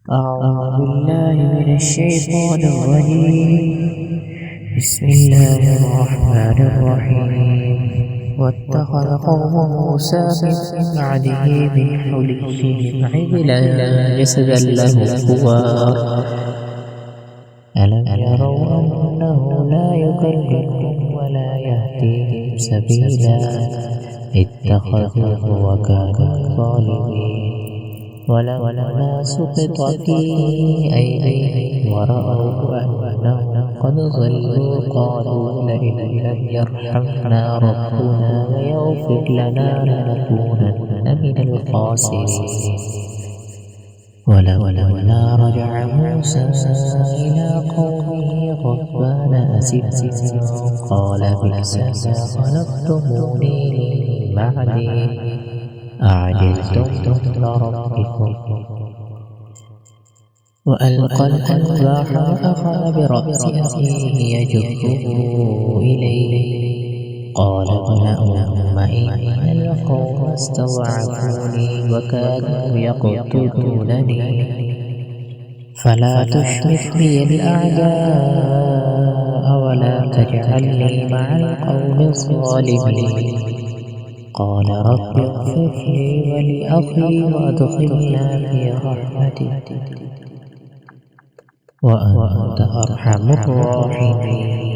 أعوذ بالله من الشيطان الرجيم. بسم الله الرحمن الرحيم. واتخذ قوم موسى من بعده من حليهم عجلا جسدا له خوار ألم يروا أنه لا يكلمهم ولا يهديهم سبيلا اتخذوه وكانوا ظالمين. ولما سقط في أيديهم ورأوا أنهم قد ضلوا قالوا لئن لم يرحمنا ربنا ويغفر لنا لنكونن من الخاسرين. ولما رجع موسى إلى قومه غضبان أسفا قال بئس ما خلفتموني من بعدي أعجلتم أمر ربكم. وألقى الألواح وأخذ برأس أخيه يجره إليه قال ابن أم إن القوم استضعفوني وكادوا يقتلونني فلا تشمت بي الأعداء ولا تجعلني مع القوم الظالمين. قال رب اغفر لي ولأخي وأدخلنا في رحمتك وأنت أرحم الراحمين.